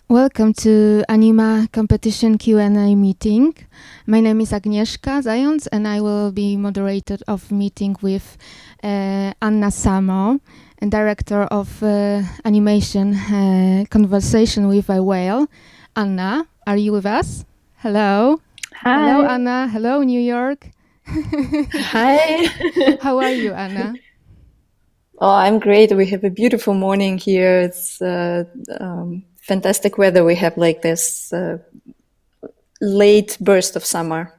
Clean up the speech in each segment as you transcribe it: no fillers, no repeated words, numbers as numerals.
Welcome to Anima competition Q&A meeting. My name is Agnieszka Zając and I will be moderator of meeting with Anna Samo, and director of animation Conversation with a Whale. Anna, are you with us? Hello. Hi. Hello, Anna. Hello, New York. Hi. How are you, Anna? Oh, I'm great. We have a beautiful morning here. It's fantastic weather. We have like this late burst of summer.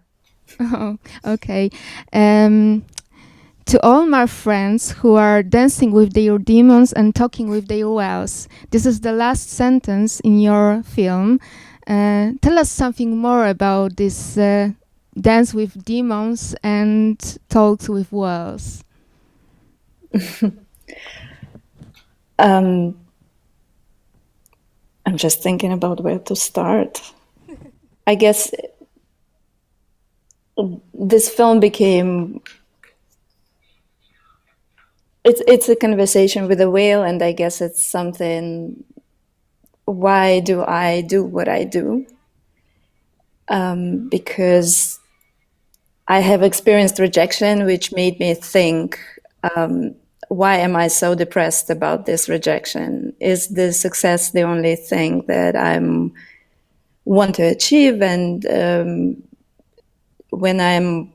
Oh, okay. To all my friends who are dancing with their demons and talking with their whales, this is the last sentence in your film. Tell us something more about this dance with demons and talks with whales. I'm just thinking about where to start. I guess this film became, it's a conversation with a whale, and I guess it's something, why do I do what I do? Because I have experienced rejection, which made me think, why am I so depressed about this rejection? Is the success the only thing that I want to achieve? And when I'm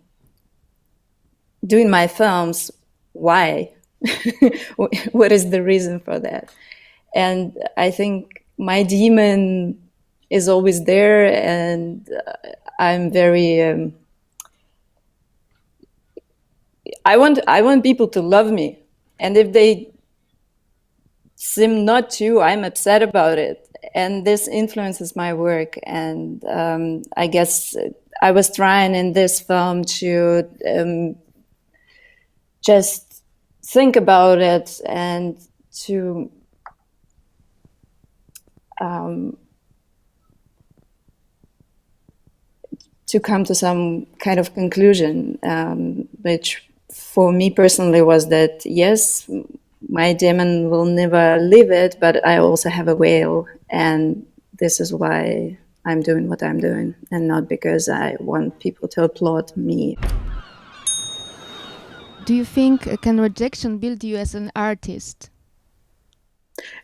doing my films, why? What is the reason for that? And I think my demon is always there, and I'm very... I want people to love me. And if they seem not to, I'm upset about it. And this influences my work. And I guess I was trying in this film to just think about it and to come to some kind of conclusion, which for me personally was that, yes, my demon will never leave it, but I also have a whale, and this is why I'm doing what I'm doing, and not because I want people to applaud me. Do you think can rejection build you as an artist?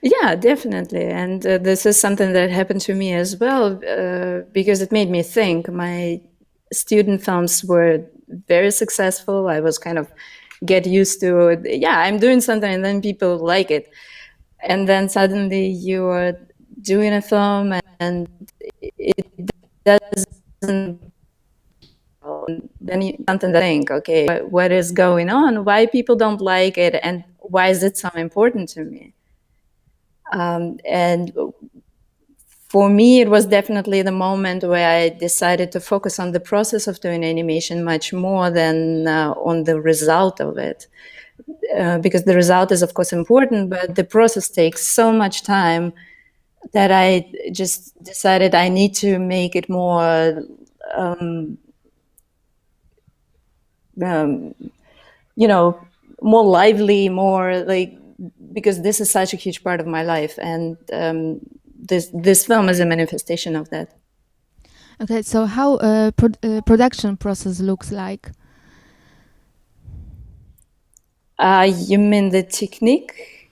Yeah, definitely. And this is something that happened to me as well, because it made me think. My student films were very successful. I was kind of get used to it. Yeah, I'm doing something and then people like it. And then suddenly you are doing a film and it doesn't, then you something to think, okay, what is going on? Why people don't like it, and why is it so important to me? And for me, it was definitely the moment where I decided to focus on the process of doing animation much more than on the result of it. Because the result is, of course, important, but the process takes so much time that I just decided I need to make it more, more lively, more like, because this is such a huge part of my life, and this film is a manifestation of that. Okay, so how production process looks like? You mean the technique?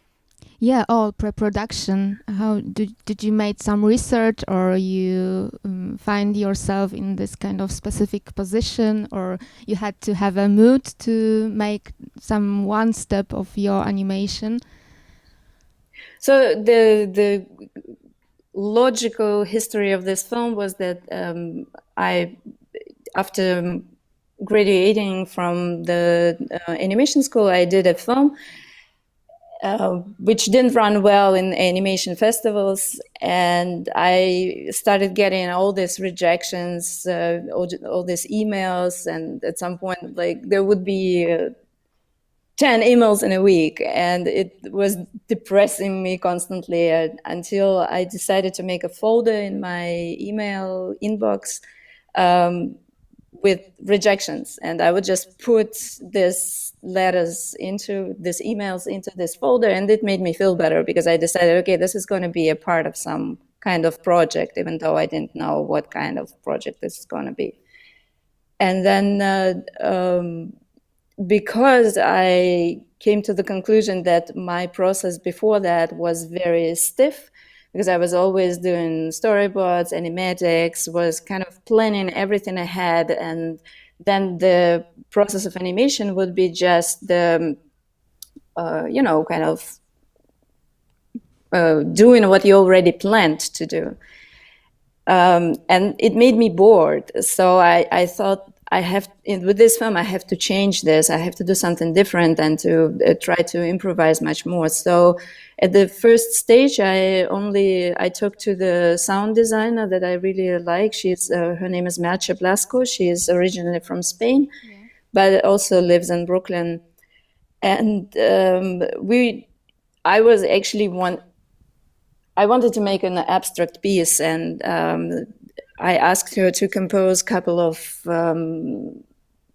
Yeah, all pre-production. How did you make some research, or you find yourself in this kind of specific position, or you had to have a mood to make some one step of your animation? So the logical history of this film was that I, after graduating from the animation school, I did a film, which didn't run well in animation festivals. And I started getting all these rejections, all these emails. And at some point, like, there would be 10 emails in a week. And it was depressing me constantly until I decided to make a folder in my email inbox with rejections. And I would just put these emails into this folder, and it made me feel better because I decided, okay, this is going to be a part of some kind of project, even though I didn't know what kind of project this is going to be. And then because I came to the conclusion that my process before that was very stiff, because I was always doing storyboards, animatics, was kind of planning everything ahead. And then the process of animation would be just the, kind of doing what you already planned to do. And it made me bored. So I thought, with this film, I have to change this. I have to do something different and to try to improvise much more. So at the first stage, I took to the sound designer that I really like. Her name is Merche Blasco. She is originally from Spain, but also lives in Brooklyn. And I wanted to make an abstract piece, and I asked her to compose a couple of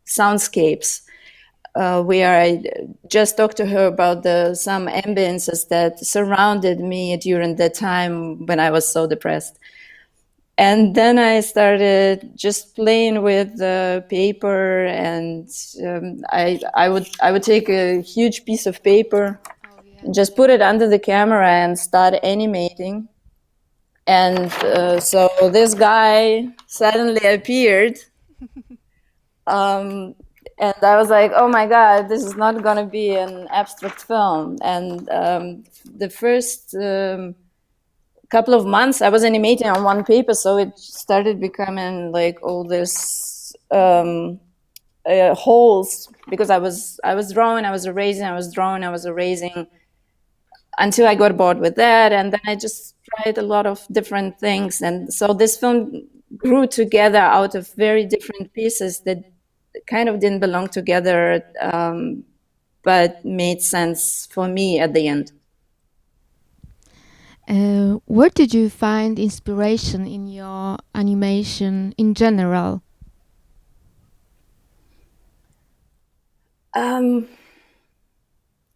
soundscapes where I just talked to her about some ambiences that surrounded me during the time when I was so depressed. And then I started just playing with the paper, and I would take a huge piece of paper, just put it under the camera and start animating. And so this guy suddenly appeared. And I was like, oh my God, this is not going to be an abstract film. And the first couple of months, I was animating on one paper, so it started becoming like all this holes, because I was drawing, I was erasing, I was drawing, I was erasing, until I got bored with that. And then I just tried a lot of different things. And so this film grew together out of very different pieces that kind of didn't belong together, but made sense for me at the end. Where did you find inspiration in your animation in general?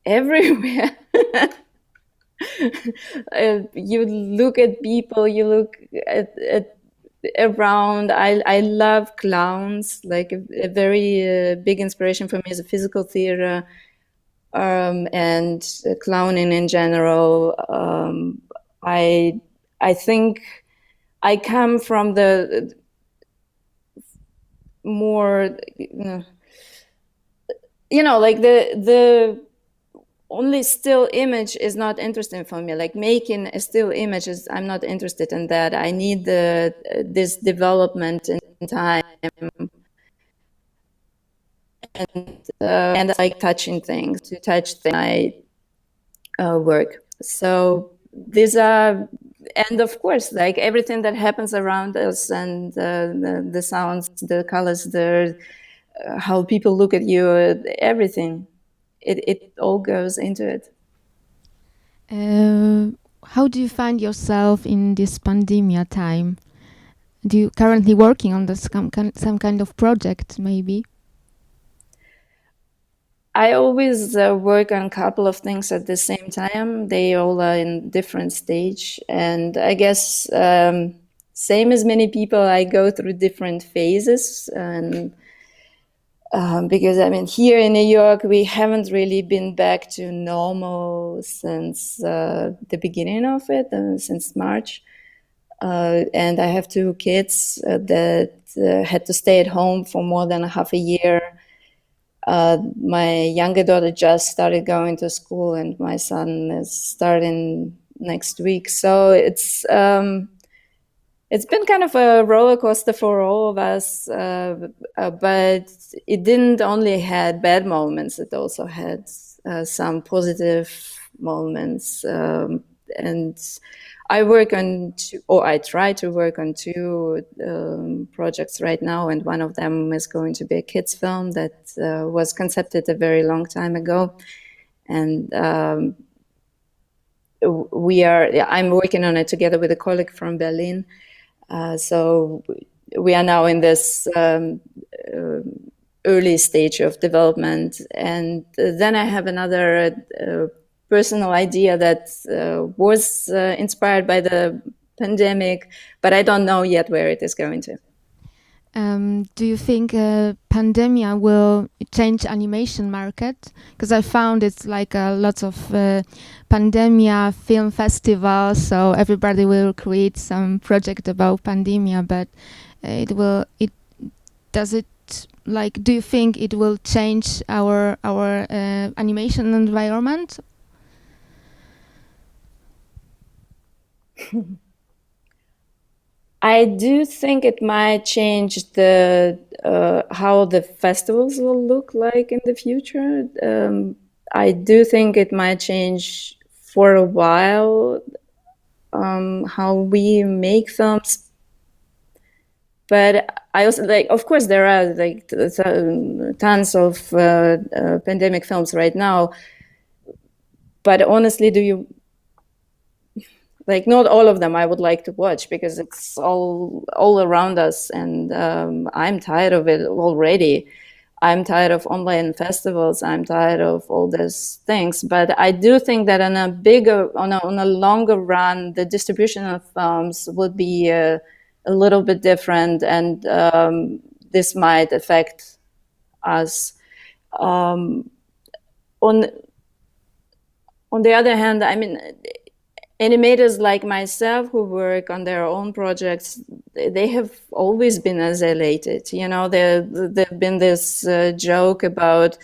Everywhere. You look at people, you look at around. I love clowns. Like a very big inspiration for me is a physical theater and clowning in general. I think I come from the more, like the only still image is not interesting for me. Like making a still image I'm not interested in that. I need this development in time, and I like touching things, to touch my work. So these are, and of course, like everything that happens around us, and the sounds, the colors, how people look at you, everything. It all goes into it. How do you find yourself in this pandemia time? Do you currently working on some kind of project, maybe? I always work on a couple of things at the same time. They all are in different stage, and I guess same as many people, I go through different phases. And because here in New York, we haven't really been back to normal since the beginning of it, since March. And I have 2 kids that had to stay at home for more than half a year. My younger daughter just started going to school, and my son is starting next week. So it's been kind of a roller coaster for all of us, but it didn't only had bad moments. It also had some positive moments. And I work on I try to work on two projects right now, and one of them is going to be a kids film that was conceived a very long time ago. And I'm working on it together with a colleague from Berlin. So we are now in this early stage of development. And then I have another personal idea that was inspired by the pandemic, but I don't know yet where it is going to. Do you think Pandemia will change animation market? Because I found it's like lots of Pandemia film festivals, so everybody will create some project about Pandemia, but do you think it will change our animation environment? I do think it might change the how the festivals will look like in the future. I do think it might change for a while how we make films. But I also of course, there are tons of pandemic films right now. But honestly, not all of them I would like to watch, because it's all around us, and I'm tired of it already. I'm tired of online festivals. I'm tired of all these things. But I do think that on a longer run, the distribution of films would be a little bit different, and this might affect us. On the other hand, I mean, animators like myself who work on their own projects, they have always been isolated. There've been this joke about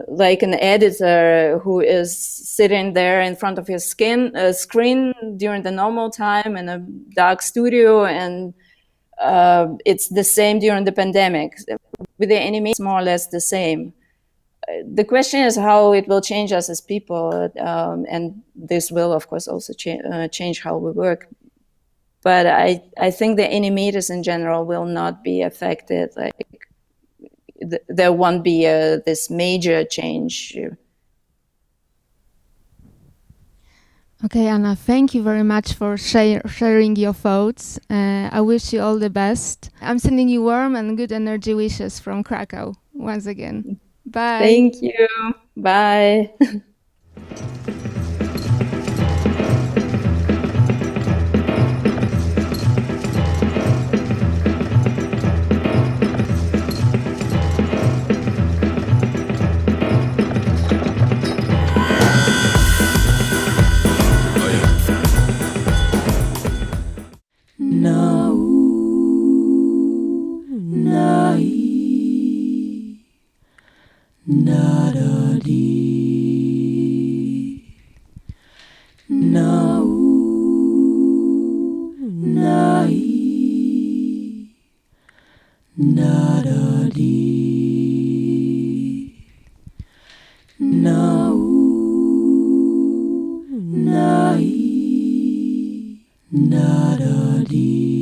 like an editor who is sitting there in front of his screen during the normal time in a dark studio, and it's the same during the pandemic. With the animation, it's more or less the same. The question is how it will change us as people, and this will, of course, also change how we work. But I think the animators in general will not be affected. There won't be this major change. Okay, Anna, thank you very much for sharing your thoughts. I wish you all the best. I'm sending you warm and good energy wishes from Krakow once again. Bye. Thank you. Bye. Na-da-dee.